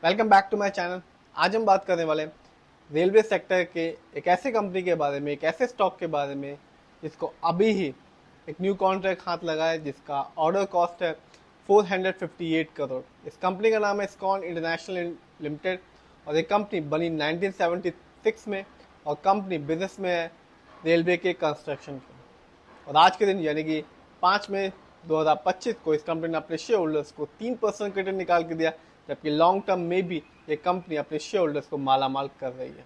Welcome back to my channel. आज हम बात करने वाले हैं रेलवे सेक्टर के एक ऐसे कंपनी के बारे में, एक ऐसे स्टॉक के बारे में जिसको अभी ही एक न्यू कॉन्ट्रैक्ट हाथ लगा है, जिसका ऑर्डर कॉस्ट है 458 करोड़। इस कंपनी का नाम है इस्कॉन इंटरनेशनल लिमिटेड और ये कंपनी बनी 1976 में और कंपनी बिजनेस में है रेलवे के कंस्ट्रक्शन की। और आज के दिन यानी कि 5 मई 2025 को इस कंपनी ने अपने शेयर होल्डर्स को 3% रिटर्न निकाल के दिया, जबकि लॉन्ग टर्म में भी ये कंपनी अपने शेयर होल्डर्स को मालामाल कर रही है।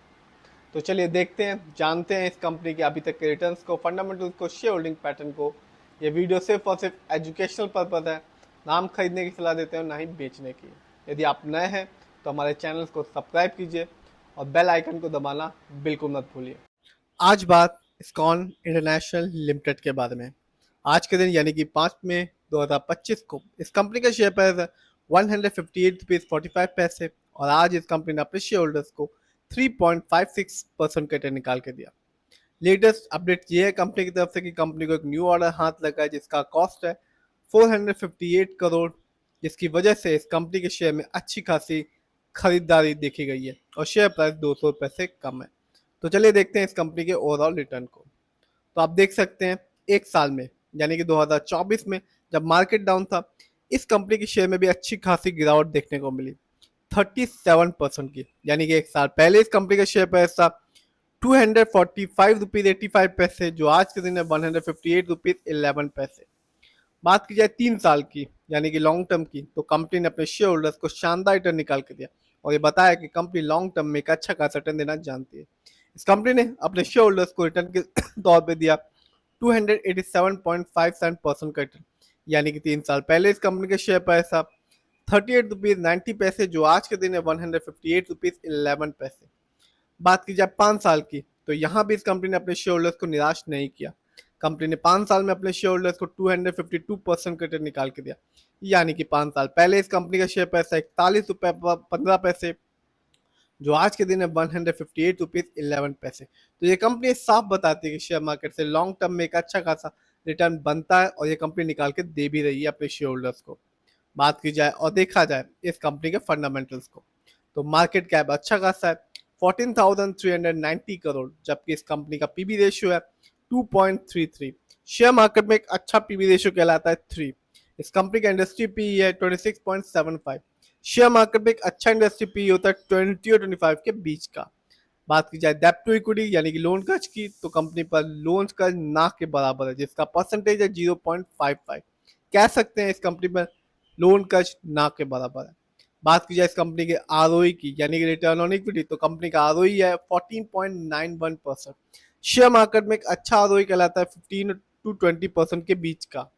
तो चलिए देखते हैं, जानते हैं इस कंपनी के अभी तक के रिटर्न्स को, फंडामेंटल्स को, शेयर होल्डिंग पैटर्न को। ये वीडियो सिर्फ और सिर्फ एजुकेशनल पर्पज है, नाम खरीदने की सलाह देते हैं और ना ही बेचने की। यदि आप नए हैं तो हमारे चैनल को सब्सक्राइब कीजिए और बेल आइकन को दबाना बिल्कुल मत भूलिए। आज बात इस्कॉन इंटरनेशनल लिमिटेड के बारे में। आज के दिन यानी कि 5 मई 2025 को इस कंपनी का शेयर प्राइस है 158.45 और आज इस कंपनी ने अपने शेयर होल्डर्स को 3.56% का रिटर्न निकाल के दिया। लेटेस्ट अपडेट ये है कंपनी की तरफ से कि कंपनी को एक न्यू ऑर्डर हाथ लगा है जिसका कॉस्ट है 458 करोड़, जिसकी वजह से इस कंपनी के शेयर में अच्छी खासी खरीदारी देखी गई है और शेयर प्राइस 200 रुपये से कम है। तो चलिए देखते हैं इस कंपनी के ओवरऑल रिटर्न को। तो आप देख सकते हैं एक साल में यानी कि 2024 में जब मार्केट डाउन था, इस कंपनी के शेयर में भी अच्छी खासी गिरावट देखने को मिली 37% की। यानी कि एक साल पहले इस कंपनी का शेयर प्राइस था 245 रुपीज 85 पैसे, जो आज के दिन है 158 रुपीज 11 पैसे। बात की जाए 3 साल की यानी कि लॉन्ग टर्म की, तो कंपनी ने अपने शेयर होल्डर्स को शानदार रिटर्न निकाल के दिया और ये बताया कि कंपनी लॉन्ग टर्म में एक अच्छा खासा रिटर्न देना जानती है। इस कंपनी ने अपने शेयर होल्डर्स को रिटर्न के तौर पे दिया 287.57% का रिटर्न, यानी कि 3 साल पहले इस कंपनी के शेयर प्राइस था 38 रुपीज 90 पैसे, जो आज के दिन है 158 रुपीज 11 पैसे। बात की जाए 5 साल की, तो यहाँ भी इस कंपनी ने अपने शेयर होल्डर्स को निराश नहीं किया। कंपनी ने 5 साल में अपने शेयर होल्डर्स को 252% का रिटर्न निकाल के दिया, यानी कि 5 साल पहले इस कंपनी का शेयर प्राइस था 41 रुपये 15 पैसे, जो आज के दिन है 158 रुपीज 11 पैसे। तो ये कंपनी साफ बताती है कि शेयर मार्केट से लॉन्ग टर्म में एक अच्छा खासा रिटर्न बनता है और ये कंपनी निकाल के दे भी रही है अपने शेयर होल्डर्स को। बात की जाए और देखा जाए इस कंपनी के फंडामेंटल्स को, तो मार्केट कैप अच्छा खासा है 14,390 करोड़, जबकि इस कंपनी का पीबी रेशियो है 2.33। शेयर मार्केट में एक अच्छा पीबी रेशियो कहलाता है 3। इस कंपनी का इंडस्ट्री पी है 26.75। शेयर मार्केट में एक अच्छा इंडस्ट्री पी होता है 20 और 25 के बीच का। बात की जाए डेब्ट टू इक्विटी यानी कि लोन कर्ज की, तो कंपनी पर लोन कर्ज ना के बराबर है, जिसका परसेंटेज है 0.55। कह सकते हैं इस कंपनी पर लोन कर्ज ना के बराबर है। बात की जाए इस कंपनी के आरओई की यानी कि रिटर्न ऑन इक्विटी, तो कंपनी का आरओई है 14.91%। शेयर मार्केट में एक अच्छा आरओई कहलाता है 15 to 20% के बीच का।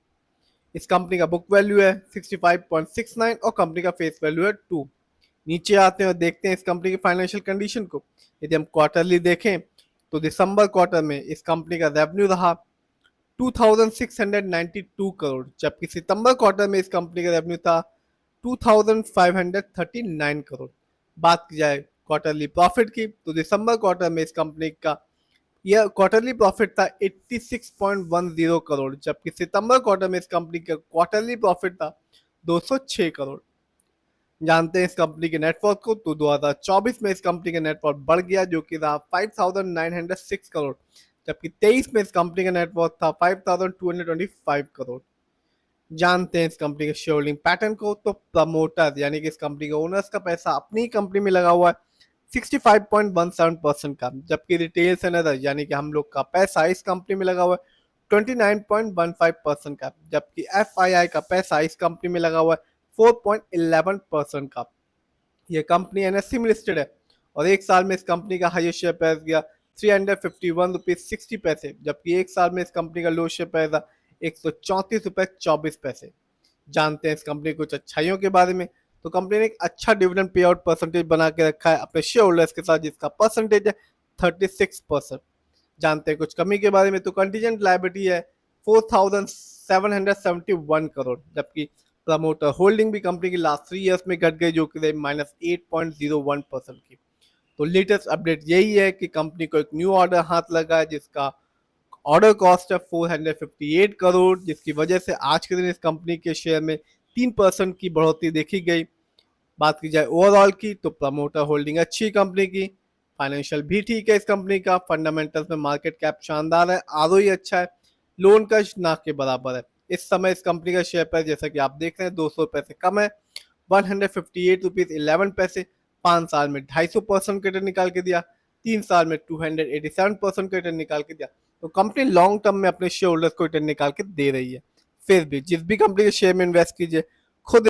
इस कंपनी का बुक वैल्यू है 65.69 और कंपनी का फेस वैल्यू है 2। नीचे आते हैं और देखते हैं इस कंपनी की फाइनेंशियल कंडीशन को। यदि हम क्वार्टरली देखें तो दिसंबर क्वार्टर में इस कंपनी का रेवेन्यू रहा 2692 करोड़, जबकि सितंबर क्वार्टर में इस कंपनी का रेवेन्यू था 2539 करोड़। बात की जाए क्वार्टरली प्रॉफिट की, तो दिसंबर क्वार्टर में इस कंपनी का यह क्वार्टरली प्रॉफिट था 86.10 करोड़, जबकि सितंबर क्वार्टर में इस कंपनी का क्वार्टरली प्रॉफिट था 206 करोड़। जानते हैं इस कंपनी के नेटवर्थ को, तो 2024 में इस कंपनी का नेटवर्थ बढ़ गया जो कि रहा 5,906 करोड़, जबकि 23 में इस कंपनी का नेटवर्थ था 5,225 करोड़। जानते हैं इस कंपनी के शेयर होल्डिंग पैटर्न को, तो प्रमोटर यानी कि इस कंपनी के ओनर्स का पैसा अपनी कंपनी में लगा हुआ है 65.17% का, जबकि रिटेल से अदर यानी कि हम लोग का पैसा इस कंपनी में लगा हुआ है 29.15% का, जबकि FII का पैसा इस कंपनी में लगा हुआ है 4.11% का। यह कंपनी NSE में लिस्टेड है और एक साल में इस कंपनी का हाईएस्ट शेयर प्राइस गया 351 रुपीज 60 पैसे, जबकि एक साल में इस कंपनी का लो शेयर प्राइस था 134 रुपये 24 पैसे। जानते हैं इस कंपनी की कुछ अच्छाइयों के बारे में, तो कंपनी ने एक अच्छा डिविडेंड पे आउट परसेंटेज बना के रखा है अपने शेयर होल्डर्स के साथ, जिसका परसेंटेज है 36%। जानते हैं कुछ कमी के बारे में, तो कंटीजेंट लायबिलिटी है 4,771 करोड़, जबकि प्रमोटर होल्डिंग भी कंपनी की लास्ट 3 ईयर्स में घट गई जो कि -8.01% की। तो लेटेस्ट अपडेट यही है कि कंपनी को एक न्यू ऑर्डर हाथ लगा है जिसका ऑर्डर कॉस्ट है 458 करोड़, जिसकी वजह से आज के दिन इस कंपनी के शेयर में 3% की बढ़ोतरी देखी गई बात की जाए ओवरऑल की तो प्रमोटर होल्डिंग अच्छी कंपनी की, फाइनेंशियल भी ठीक है इस कंपनी का, फंडामेंटल्स में मार्केट कैप शानदार है, आरओई अच्छा है, लोन का ना के बराबर है। इस समय इस कंपनी का शेयर प्राइस जैसा कि आप देख रहे हैं 200 रुपए से कम है, 158 रुपीज 11 पैसे। 5 साल में 250% का रिटर्न निकाल के दिया, 3 साल में 287% का रिटर्न निकाल के दिया। तो कंपनी लॉन्ग टर्म में अपने शेयर होल्डर्स को रिटर्न निकाल के दे रही है। फिर भी जिस भी कंपनी के शेयर में इन्वेस्ट कीजिए